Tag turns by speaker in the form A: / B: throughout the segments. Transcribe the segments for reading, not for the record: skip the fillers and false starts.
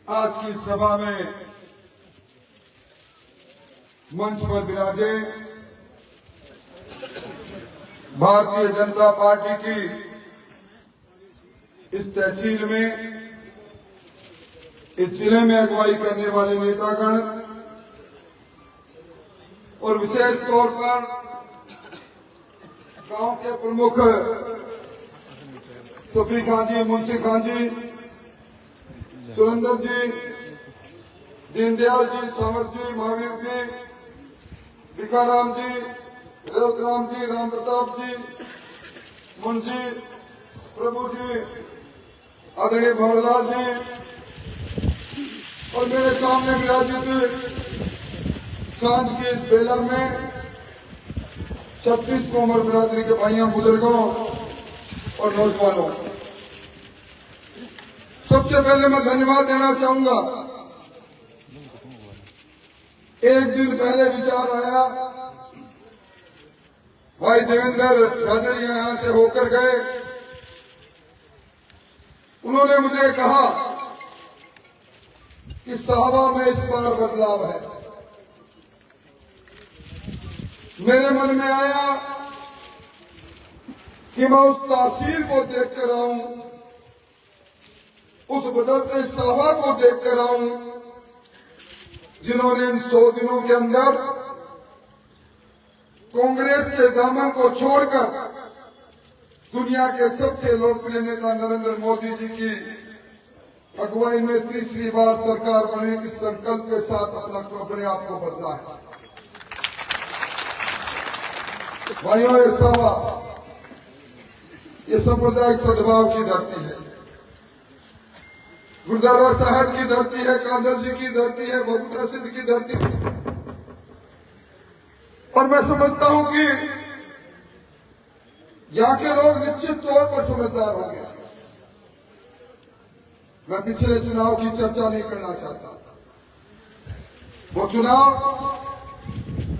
A: आज की सभा में मंच पर विराजे भारतीय जनता पार्टी की इस तहसील में, इस जिले में अगुवाई करने वाले नेतागण और विशेष तौर पर गांव के प्रमुख सफी खान जी, मुंशी खान जी, सुरेंद्र जी, दीनदयाल जी, समर जी, महावीर जी, भिखाराम जी, रेवतराम जी, राम प्रताप जी, मुंशी प्रभु जी, आदरणीय भंवरलाल जी और मेरे सामने विराजित सांझ की इस बेला में 36 कोमर बिरादरी के भाइयों, बुजुर्गों और नौजवानों, सबसे पहले मैं धन्यवाद देना चाहूंगा। एक दिन पहले विचार आया, भाई देवेंद्र झाझड़िया यहां से होकर गए, उन्होंने मुझे कहा कि साहबा में इस बार बदलाव है। मेरे मन में आया कि मैं उस तासीर को देखकर आऊं, उस बदलते साहबा को देखकर आऊं जिन्होंने इन 100 दिनों के अंदर कांग्रेस के दामन को छोड़कर दुनिया के सबसे लोकप्रिय नेता नरेंद्र मोदी जी की अगुवाई में तीसरी बार सरकार बने, इस संकल्प के साथ अपने आप को बदला है। भाइयों, ये सभा, ये सांप्रदायिक सद्भाव की धरती है, गुरुद्वारा साहब की धरती है, कांदल जी की धरती है, बबूता सिद्ध की धरती है। और मैं समझता हूं कि यहाँ के लोग निश्चित तौर पर समझदार होंगे। मैं पिछले चुनाव की चर्चा नहीं करना चाहता। वो चुनाव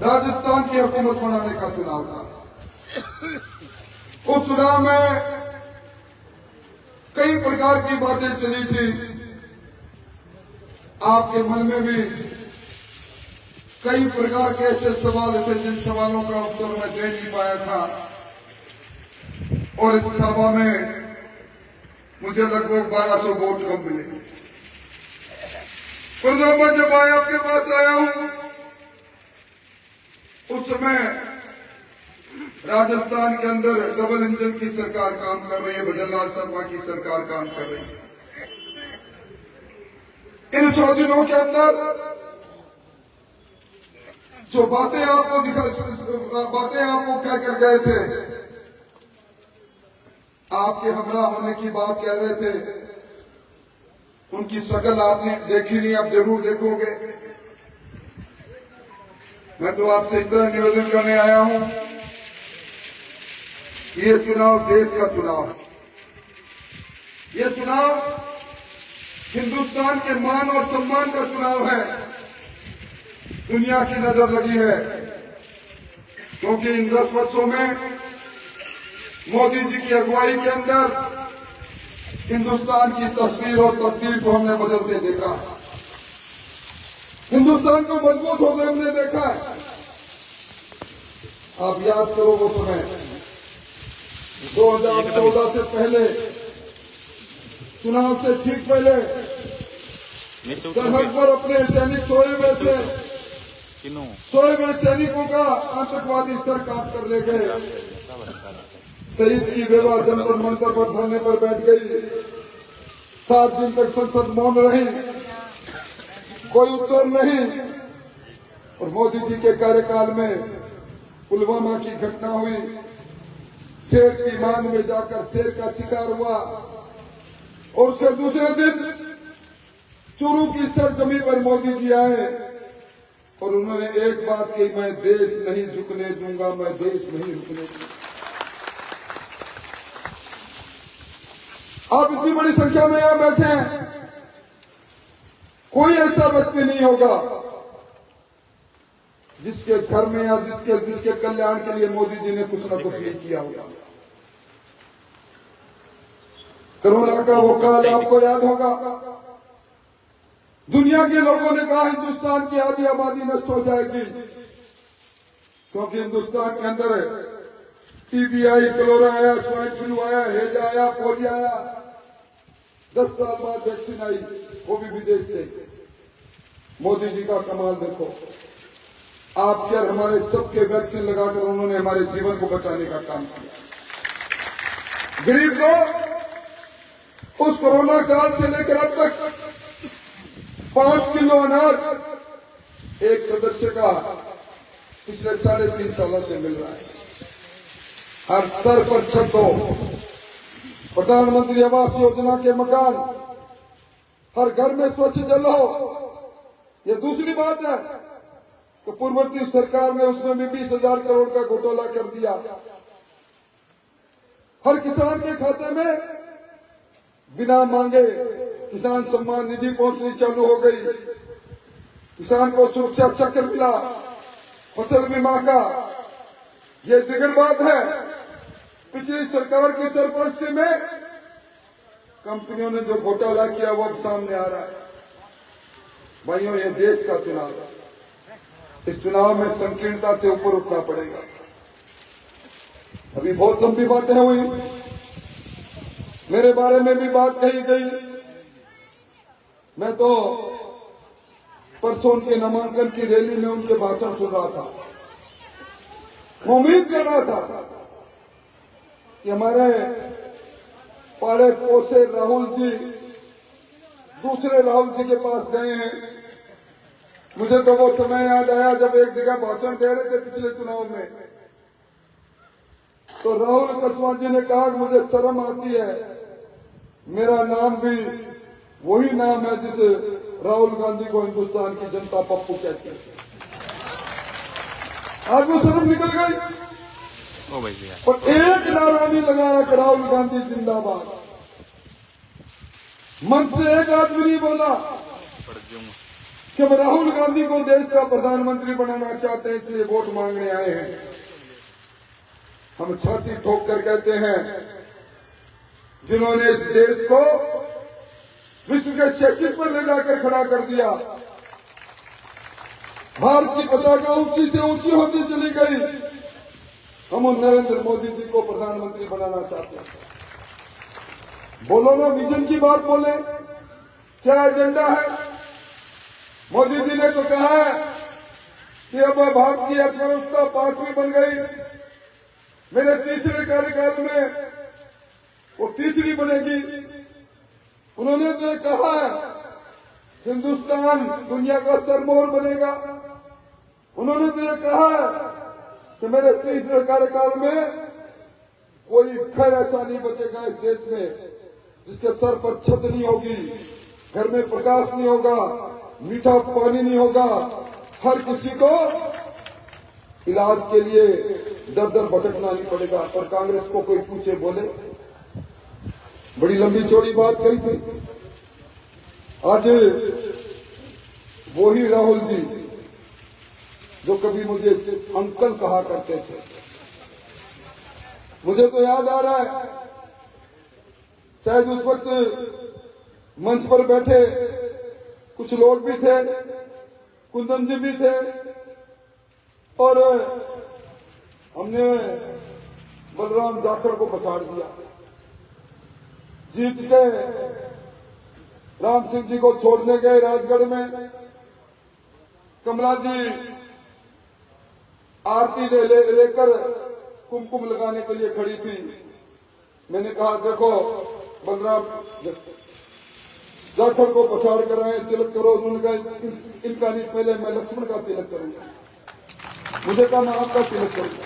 A: राजस्थान की हुकूमत बनाने का चुनाव था। उस चुनाव में कई प्रकार की बातें चली थी। आपके मन में भी कई प्रकार के ऐसे सवाल थे जिन सवालों का उत्तर मैं दे नहीं पाया था। और इस सभा में मुझे लगभग 1200 वोट कम मिले। पर मैं जब आपके पास आया हूं, उस समय राजस्थान के अंदर डबल इंजन की सरकार काम कर रही है, भजनलाल शर्मा की सरकार काम कर रही है। इन 100 दिनों के अंदर जो बातें आपको कह कर गए थे, आपके हमरा होने की बात कह रहे थे, उनकी शक्ल आपने देखी नहीं, आप जरूर देखोगे। मैं तो आपसे इतना निवेदन करने आया हूं, ये चुनाव देश का चुनाव है। ये चुनाव हिंदुस्तान के मान और सम्मान का चुनाव है। दुनिया की नजर लगी है, क्योंकि इन 10 वर्षों में मोदी जी की अगुवाई के अंदर हिंदुस्तान की तस्वीर और तकदीर को हमने बदलते देखा है। हिंदुस्तान को मजबूत होते हमने देखा है। आप याद करो वो समय 2014 से पहले, चुनाव से ठीक पहले सरहद पर अपने सैनिक सोए हुए थे। सोए हुए सैनिकों का आतंकवादी सर काट कर ले गए। शहीद की बेवा जंतर मंतर पर धरने पर बैठ गई। 7 दिन तक संसद मौन रही, कोई उत्तर नहीं। और मोदी जी के कार्यकाल में पुलवामा की घटना हुई, शेर की मान में जाकर शेर का शिकार हुआ। और उसके दूसरे दिन चूरू की सरजमी पर मोदी जी आए और उन्होंने एक बात कही, मैं देश नहीं झुकने दूंगा, मैं देश नहीं रुकने दूंगा। आप इतनी बड़ी संख्या में यहां बैठे हैं, कोई ऐसा व्यक्ति नहीं होगा जिसके घर में या जिसके कल्याण के लिए मोदी जी ने कुछ न कुछ नहीं किया होगा। कोरोना का वो काल आपको याद होगा, दुनिया के लोगों ने कहा हिंदुस्तान की आधी आबादी नष्ट हो जाएगी, क्योंकि हिंदुस्तान के अंदर टीबी आई, कलोरा आया, स्वाइन फ्लू आया, हेजा आया, पोलियो आया। 10 साल बाद वैक्सीन आई, वो भी विदेश से। मोदी जी का कमाल देखो, आपके और हमारे सबके वैक्सीन लगाकर उन्होंने हमारे जीवन को बचाने का काम किया। गरीब लोग उस कोरोना काल से लेकर अब तक 5 किलो अनाज एक सदस्य का पिछले 3.5 सालों से मिल रहा है। हर स्तर पर छत हो, प्रधानमंत्री आवास योजना के मकान, हर घर में स्वच्छ जल हो। यह दूसरी बात है कि पूर्ववर्ती सरकार ने उसमें भी 20,000 करोड़ का घोटाला कर दिया। हर किसान के खाते में बिना मांगे किसान सम्मान निधि पहुंचनी चालू हो गई। किसान को सुरक्षा चक्र मिला, फसल बीमा का। यह दिगर बात है, पिछली सरकार की सरपरस्ती में कंपनियों ने जो घोटाला किया वो अब सामने आ रहा है। भाइयों, ये देश का चुनाव है, इस चुनाव में संकीर्णता से ऊपर उठना पड़ेगा। अभी बहुत लंबी बातें हुई, मेरे बारे में भी बात कही गई। मैं तो परसों उनके नामांकन की रैली में उनके भाषण सुन रहा था। मैं उम्मीद कर रहा था कि हमारे पाड़े पोसे राहुल जी दूसरे राहुल जी के पास गए हैं। मुझे तो वो समय याद आया जब एक जगह भाषण दे रहे थे पिछले चुनाव में, तो राहुल कसवा जी ने कहा कि मुझे शर्म आती है, मेरा नाम भी वही नाम है जिस राहुल गांधी को हिंदुस्तान की जनता पप्पू कहती है। आज वो शर्म निकल गई और एक नारा नहीं लगाया कि राहुल गांधी जिंदाबाद। मन से एक आदमी नहीं बोला कि हम राहुल गांधी को देश का प्रधानमंत्री बनाना चाहते हैं, इसलिए वोट मांगने आए हैं। हम छाती ठोक कर कहते हैं, जिन्होंने इस देश को विश्व के शैक्षिक पर ले जाकर खड़ा कर दिया, भारत की पताका ऊंची से ऊंची होती चली गई, हम उन नरेंद्र मोदी जी को प्रधानमंत्री बनाना चाहते हैं। बोलो ना, विजन की बात बोले, क्या एजेंडा है? मोदी जी ने तो कहा है कि अब भारत की अर्थव्यवस्था 5वीं बन गई, मेरे तीसरे कार्यकाल में वो तीसरी बनेगी। उन्होंने तो कहा है हिंदुस्तान दुनिया का सरमोर बनेगा। उन्होंने तो कहा है कि मेरे तीसरे कार्यकाल में कोई घर ऐसा नहीं बचेगा इस देश में जिसके सर पर छत नहीं होगी, घर में प्रकाश नहीं होगा, मीठा पानी नहीं होगा। हर किसी को इलाज के लिए दर दर भटकना नहीं पड़ेगा। पर कांग्रेस को कोई पूछे बोले, बड़ी लंबी चौड़ी बात कही थी। आज वही राहुल जी जो कभी मुझे अंकल कहा करते थे, मुझे तो याद आ रहा है, शायद उस वक्त मंच पर बैठे कुछ लोग भी थे, कुंदन जी भी थे, और हमने बलराम जाखड़ को पछाड़ दिया। जीत के राम सिंह जी को छोड़ने गए राजगढ़ में, कमला जी आरती लेकर कुमकुम लगाने के लिए खड़ी थी। मैंने कहा, देखो बलराम जाखड़ को पछाड़ कर आए, तिलक करो। उन्होंने कहा, इनका नहीं, पहले मैं लक्ष्मण का तिलक करूंगा। मुझे कहा, मैं आपका तिलक करूंगा।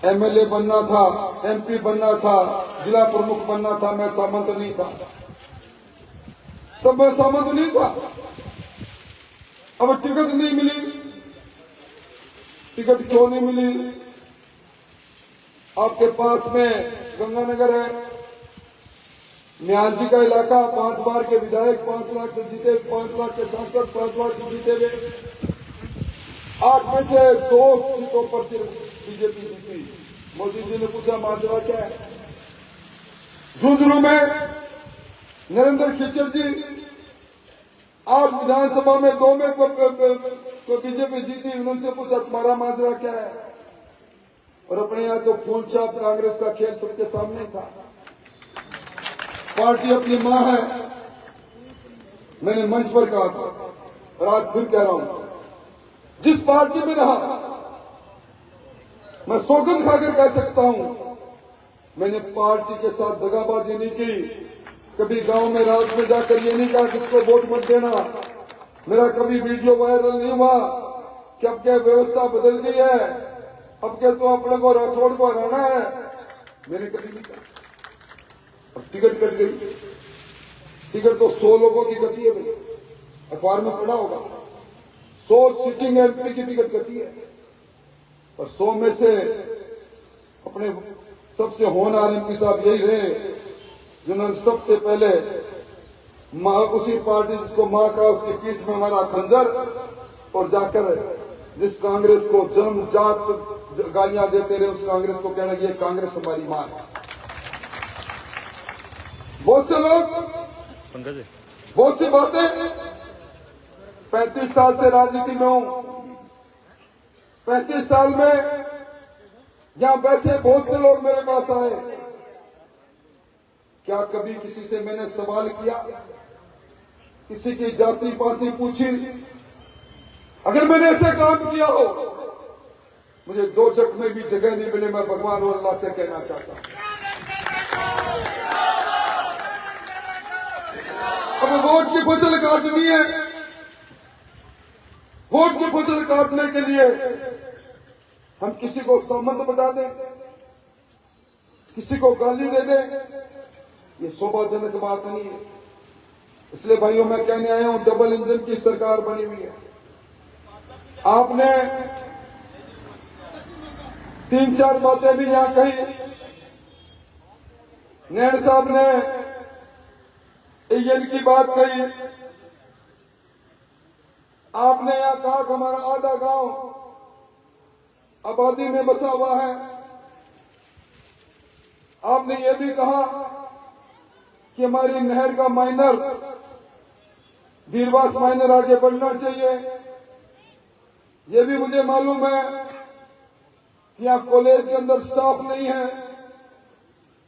A: एमएलए बनना था, एमपी बनना था, जिला प्रमुख बनना था, मैं सामंत नहीं था। तब मैं सामंत नहीं था। अब टिकट नहीं मिली। टिकट क्यों नहीं मिली? आपके पास में गंगानगर है, न्याल जी का इलाका, 5 बार के विधायक, 5 लाख से जीते, 5 लाख के सांसद, 5 लाख से जीते हुए 8 में से 2 सीटों पर सिर्फ बीजेपी जीती। मोदी जी ने पूछा, माजरा क्या है? झुंझुनू में नरेंद्र खिचर जी आज विधानसभा में 2 में तो बीजेपी जीती, उनसे पूछा तुम्हारा माजरा क्या है, और अपने यहाँ तो फूल छाप कांग्रेस का खेल सबके सामने था। पार्टी अपनी मां है, मैंने मंच पर कहा था और आज फिर कह रहा हूं, जिस पार्टी में रहा मैं सौगंध खाकर कह सकता हूं, मैंने पार्टी के साथ दगाबाजी नहीं की। कभी गांव में रात में जाकर ये नहीं कहा किसको वोट मत देना। मेरा कभी वीडियो वायरल नहीं हुआ कि अब क्या व्यवस्था बदल गई है, अब क्या तो अपने को राठौड़ को हराना है, मैंने कभी नहीं कहा। अब टिकट कट गई, टिकट तो 100 लोगों की कटी है भाई, अखबार में पढ़ा होगा, 100 सिटिंग एमपी की टिकट कटी है, और 100 में से अपने सबसे होनहार एमपी साहब यही रहे जिन्होंने सबसे पहले उसी पार्टी जिसको मां का उसकी पीठ में मारा खंजर, और जाकर जिस कांग्रेस को जन्मजात गालियां देते रहे उस कांग्रेस को कहना ये कांग्रेस हमारी मां है। बहुत से लोग, बहुत सी बातें, 35 साल से राजनीति में हूं, 35 साल में यहां बैठे बहुत से लोग मेरे पास आए, क्या कभी किसी से मैंने सवाल किया, किसी की जाति पाति पूछी? अगर मैंने ऐसा काम किया हो, मुझे 2 जग में भी जगह नहीं मिले, मैं भगवान और अल्लाह से कहना चाहता हूं। अब वोट की फसल काटनी है, वोट की फसल काटने के लिए हम किसी को संबंध बता दें, किसी को गाली दे दें, ये शोभाजनक बात नहीं है। इसलिए भाइयों मैं कहने आया हूं, डबल इंजन की सरकार बनी हुई है। आपने 3-4 बातें भी यहां कही। नैन साहब ने एएन की बात कही, आपने यहां कहा कि हमारा आधा गांव आबादी में बसा हुआ है। आपने ये भी कहा कि हमारी नहर का माइनर, धीरवास माइनर आगे बढ़ना चाहिए। ये भी मुझे मालूम है कि यहाँ कॉलेज के अंदर स्टाफ नहीं है।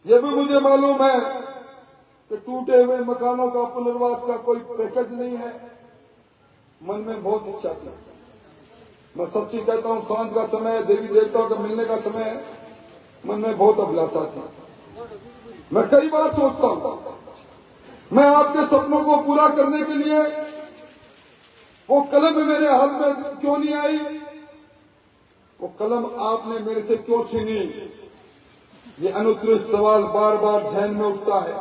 A: ये भी मुझे मालूम है कि टूटे हुए मकानों का पुनर्वास का कोई पैकेज नहीं है। मन में बहुत इच्छा थी, मैं सच्ची कहता हूं, सांझ का समय है, देवी देवताओं का मिलने का समय है, मन में बहुत अभिलाषा थी। मैं कई बार सोचता हूं, मैं आपके सपनों को पूरा करने के लिए वो कलम मेरे हाथ में क्यों नहीं आई, वो कलम आपने मेरे से क्यों छीनी, ये अनुत्तरित सवाल बार बार ध्यान में उठता है।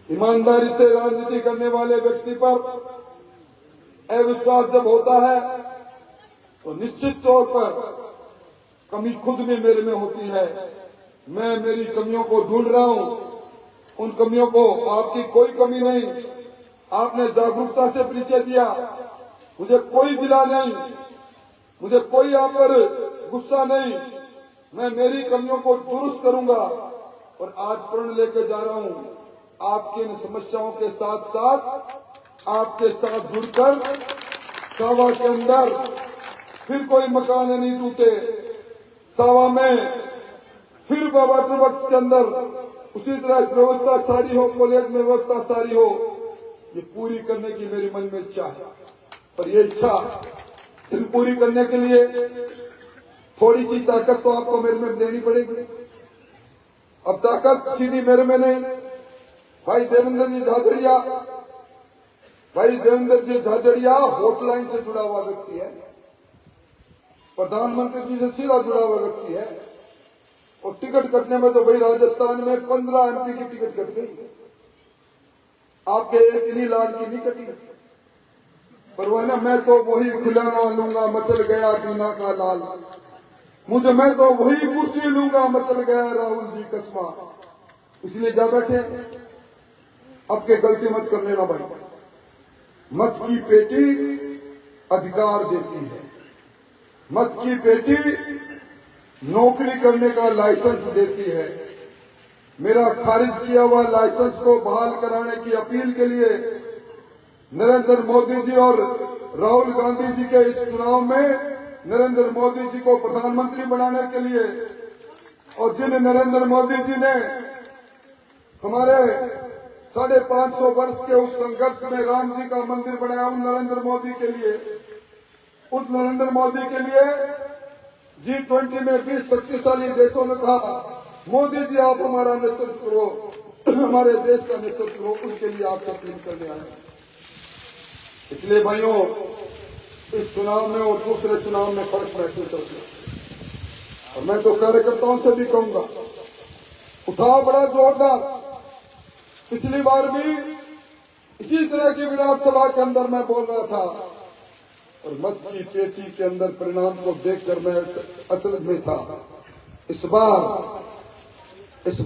A: ईमानदारी से राजनीति करने वाले व्यक्ति पर अविश्वास जब होता है तो निश्चित तौर पर कमी खुद में मेरे में होती है। मैं मेरी कमियों को ढूंढ रहा हूं, उन कमियों को, आपकी कोई कमी नहीं। आपने जागरूकता से परिचय दिया, मुझे कोई गिला नहीं, मुझे कोई आप पर गुस्सा नहीं। मैं मेरी कमियों को दुरुस्त करूंगा और आज प्रण लेके जा रहा हूं। आपकी इन समस्याओं के साथ साथ आपके साथ जुड़कर सावा के अंदर फिर कोई मकान नहीं टूटे, सावा में फिर वाटर वर्क्स के अंदर उसी तरह व्यवस्था सारी हो, कॉलेज में व्यवस्था सारी हो, ये पूरी करने की मेरी मन में इच्छा है। पर ये इच्छा पूरी करने के लिए थोड़ी सी ताकत तो आपको मेरे में देनी पड़ेगी। अब ताकत सीधी मेरे में नहीं। भाई देवेंद्र जी झाझड़िया, भाई देवेंद्र जी झाझड़िया हॉटलाइन से जुड़ा हुआ व्यक्ति है, प्रधानमंत्री जी से सीधा जुड़ा हुआ व्यक्ति है, और टिकट कटने में तो भाई राजस्थान में 15 एमपी की टिकट कट गई, आपके एक ही लाल की नहीं कटी। पर वो है ना, मैं तो वही खिलाना लूंगा मचल गया दीना का लाल, मुझे मैं तो वही कुर्सी लूंगा मचल गया राहुल जी कसमा। इसलिए जा बैठे, अब के गलती मत कर लेना भाई। मत की पेटी अधिकार देती है, मत की पेटी नौकरी करने का लाइसेंस देती है। मेरा खारिज किया हुआ लाइसेंस को बहाल कराने की अपील के लिए नरेंद्र मोदी जी और राहुल गांधी जी के इस चुनाव में नरेंद्र मोदी जी को प्रधानमंत्री बनाने के लिए, और जिन नरेंद्र मोदी जी ने हमारे 550 वर्ष के उस संघर्ष में राम जी का मंदिर बनाया, उन नरेंद्र मोदी के लिए, उस नरेंद्र मोदी के लिए G20 में 20 शक्तिशाली देशों ने कहा मोदी जी आप हमारा नेतृत्व करो, हमारे देश का नेतृत्व करो, उनके लिए आपसे अपील करने आए। इसलिए भाइयों, इस चुनाव में और दूसरे चुनाव में फर्क महसूस होता है। और मैं तो कार्यकर्ताओं से भी कहूंगा, उठाव बड़ा जोरदार। पिछली बार भी इसी तरह की विधानसभा के अंदर मैं बोल रहा था और मत की पेटी के अंदर परिणाम को देखकर मैं अचरज में था। इस बार इस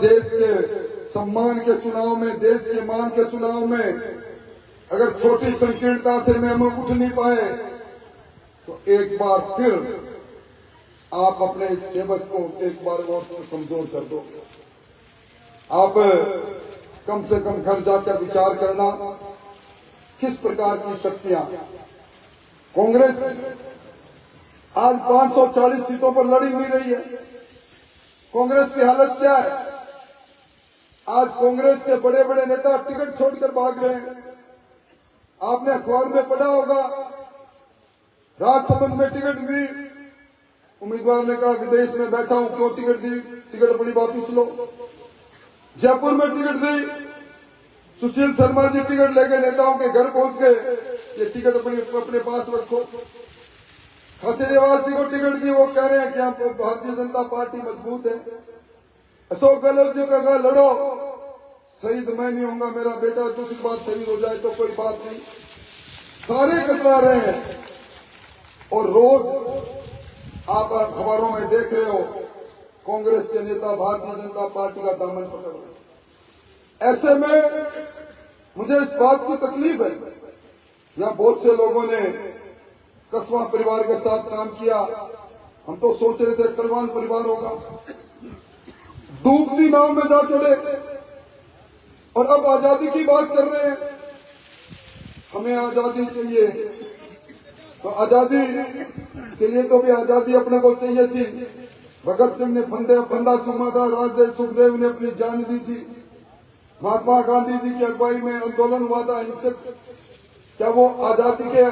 A: देश के सम्मान के चुनाव में, देश के मान के चुनाव में अगर छोटी संकीर्णता से मैं उठ नहीं पाए तो एक बार फिर आप अपने इस सेवक को एक बार और कमजोर कर दोगे। आप कम से कम घर जाकर विचार करना किस प्रकार की शक्तियां कांग्रेस आज 540 सीटों पर लड़ी नहीं रही है। कांग्रेस की हालत क्या है? आज कांग्रेस के बड़े बड़े नेता टिकट छोड़कर भाग रहे हैं। आपने अखबार में पढ़ा होगा, राजसमंद में टिकट दी, उम्मीदवार ने कहा विदेश में बैठा हूं, क्यों टिकट दी? टिकट अपनी वापिस लो। जयपुर में टिकट दी, सुशील शर्मा जी टिकट लेके नेताओं के घर पहुंच गए, ये टिकट अपने पास रखो। खाचरियावास जी को टिकट दी, वो कह रहे हैं कि भारतीय जनता पार्टी मजबूत है। अशोक गहलोत जी का कहा लड़ो, शहीद मैं नहीं होऊंगा, मेरा बेटा दूसरी बार शहीद हो जाए तो कोई बात नहीं। सारे कतरा रहे हैं और रोज आप अखबारों में देख रहे हो कांग्रेस के नेता भारतीय जनता पार्टी का दामन पकड़ रहे हैं। ऐसे में मुझे इस बात की तकलीफ है, यहां बहुत से लोगों ने कसवा परिवार के साथ काम किया। हम तो सोच रहे थे कलवान परिवार होगा, डूबती नाव में जा चढ़े और अब आजादी की बात कर रहे हैं। हमें आजादी चाहिए, तो आजादी के लिए तो भी आजादी अपने को चाहिए थी। भगत सिंह ने फंदा चूमा था, राजदेव सुखदेव ने अपनी जान दी थी, महात्मा गांधी जी की अगुवाई में आंदोलन हुआ था हिंसक। क्या वो आजादी के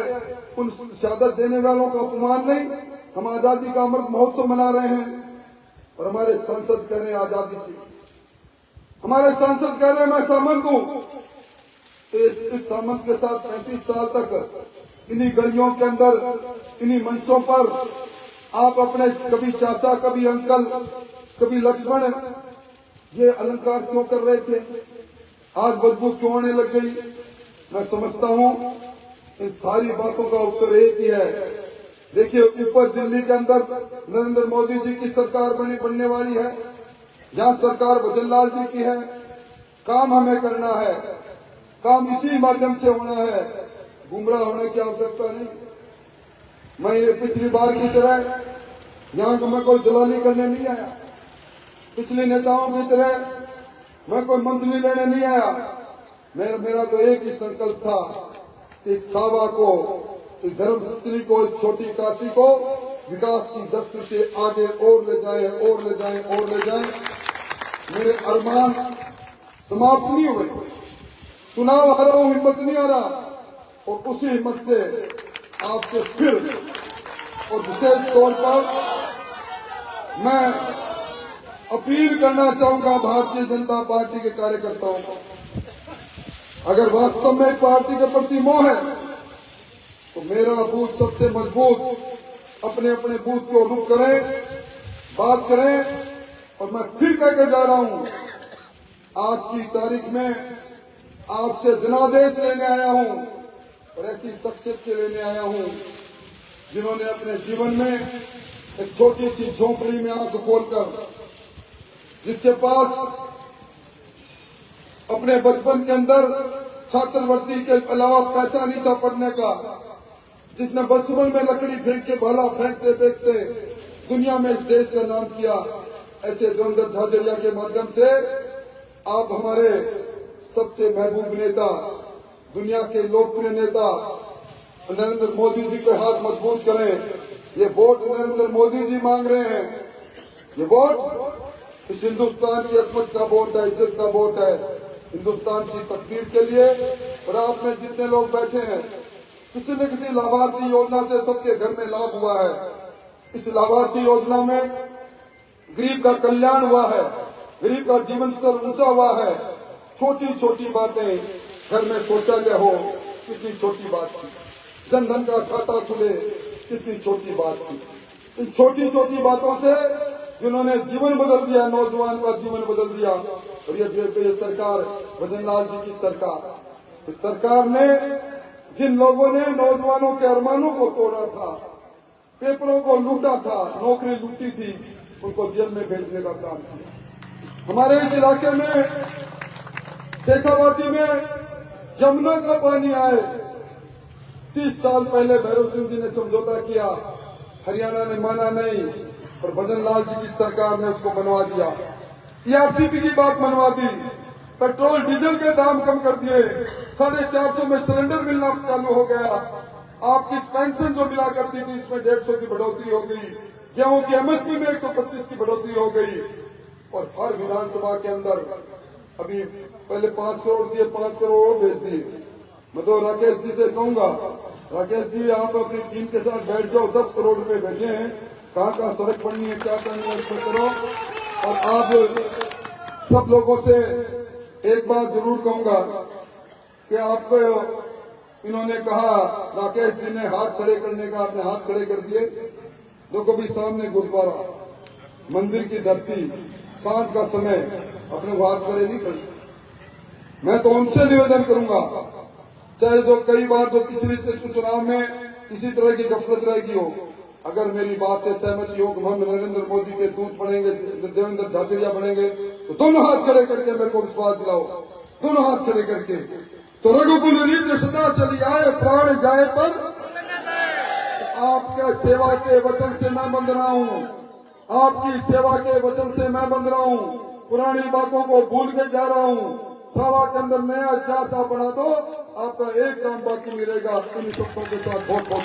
A: उन शहादत देने वालों का अपमान नहीं? हम आजादी का अमृत महोत्सव मना रहे हैं और हमारे सांसद कह रहे हैं आजादी चाहिए। हमारे सांसद कह रहे हैं मैं सहमत हूं। इस सहमत के साथ 35 साल तक इन्हीं गलियों के अंदर, इन्हीं मंचों पर आप अपने कभी चाचा, कभी अंकल, कभी लक्ष्मण, ये अलंकार क्यों कर रहे थे? आज बदबू क्यों आने लग गई? मैं समझता हूं इन सारी बातों का उत्तर एक ही है। देखिए, ऊपर दिल्ली के अंदर नरेंद्र मोदी जी की सरकार बनने वाली है, यहाँ सरकार भजनलाल जी की है। काम हमें करना है, काम इसी माध्यम से होना है, गुमराह होने की आवश्यकता नहीं। मैं ये पिछली बार की तरह यहाँ को मैं कोई दलाली करने नहीं आया, पिछले नेताओं की तरह मैं कोई मंत्री लेने नहीं आया। मेरा तो एक ही संकल्प था कि इस सावा को, इस धर्मस्थली को, इस छोटी काशी को विकास की दृष्टि से आगे और ले जाएं, और ले जाएं, और ले जाएं। मेरे अरमान समाप्त नहीं हुए। चुनाव हारा हूं, हिम्मत नहीं आ रहा, और उसी हिम्मत से आपसे फिर और विशेष तौर पर मैं अपील करना चाहूंगा भारतीय जनता पार्टी के कार्यकर्ताओं को, अगर वास्तव में पार्टी के प्रति मोह है तो मेरा बूथ सबसे मजबूत, अपने अपने बूथ को रुख करें, बात करें। और मैं फिर कह के जा रहा हूं, आज की तारीख में आपसे जनादेश लेने आया हूं और ऐसी शख्सियत के लेने आया हूं जिन्होंने अपने जीवन में एक छोटी सी झोंपड़ी में आंख खोलकर, जिसके पास अपने बचपन के अंदर छात्रवृत्ति के अलावा पैसा नहीं था पढ़ने का, जिसने बचपन में लकड़ी फेंक के भाला फेंकते फेंकते दुनिया में इस देश का नाम किया, ऐसे देवेंद्र झाझड़िया के माध्यम से आप हमारे सबसे महबूब नेता दुनिया के लोकप्रिय नेता नरेंद्र मोदी जी के हाथ मजबूत करें। ये वोट नरेंद्र मोदी जी मांग रहे हैं। ये वोट इस हिंदुस्तान की अस्मत का वोट है, इज्जत का वोट है, हिंदुस्तान की तकदीर के लिए। और आप में जितने लोग बैठे हैं, किसी न किसी लाभार्थी योजना से सबके घर में लाभ हुआ है। इस लाभार्थी योजना में गरीब का कल्याण हुआ है, गरीब का जीवन स्तर ऊंचा हुआ है। छोटी छोटी बातें, घर में शौचालय हो, कितनी छोटी बात थी। जनधन का खाता खुले, कितनी छोटी बात थी। इन छोटी छोटी बातों से जिन्होंने जीवन बदल दिया, नौजवान का जीवन बदल दिया। और ये सरकार, भजन लाल जी की सरकार, तो सरकार ने जिन लोगों ने नौजवानों के अरमानों को तोड़ा था, पेपरों को लूटा था, नौकरी लूटी थी, उनको जेल में भेजने का काम किया। हमारे इस इलाके में शेखावाटी में यमुना का पानी आए, 30 साल पहले भैरव सिंह जी ने समझौता किया, हरियाणा ने माना नहीं, और भजन लाल जी की सरकार ने उसको बनवा दिया। टीआरसीपी की बात मनवा दी, पेट्रोल डीजल के दाम कम कर दिए, 450 में सिलेंडर मिलना चालू हो गया। आपकी पेंशन जो मिला करती थी इसमें 150 की बढ़ोतरी हो गई, गेहूं की एमएसपी में 125 की बढ़ोतरी हो गई। और हर विधानसभा के अंदर अभी पहले 5 करोड़ दिए, 5 करोड़ और भेज दिए। मैं तो राकेश जी से कहूंगा, राकेश जी आप अपनी टीम के साथ बैठ जाओ, 10 करोड़ रुपए भेजे हैं, कहाँ कहाँ सड़क पड़नी है, क्या करनी है, उसमें करो। और आप सब लोगों से एक बात जरूर कहूंगा कि आपको इन्होंने कहा, राकेश जी ने हाथ खड़े करने का, आपने हाथ खड़े कर दिए। देखो भी सामने गुरुद्वारा, मंदिर की धरती, सांझ का समय, अपने को हाथ खड़े नहीं करते। मैं तो उनसे निवेदन करूंगा, चाहे जो कई बार जो पिछले चुनाव में किसी तरह की गफलत रहेगी हो, अगर मेरी बात से सहमति हो कि हम नरेंद्र मोदी के दूत बनेंगे, देवेंद्र झाझड़िया बनेंगे, तो दोनों हाथ खड़े करके मेरे को विश्वास दिलाओ, दोनों हाथ खड़े करके। तो रघुकुल रीत सदा चली आए, प्राण जाए पर तो आपके सेवा के वचन से मैं बंध रहा हूँ, आपकी सेवा के वचन से मैं बंध रहा हूँ। पुरानी बातों को भूल के जा रहा हूँ, सभा के अंदर नया इतिहास बना दो। आपका एक काम बाकी नहीं रहेगा। इन शब्दों के साथ बहुत बहुत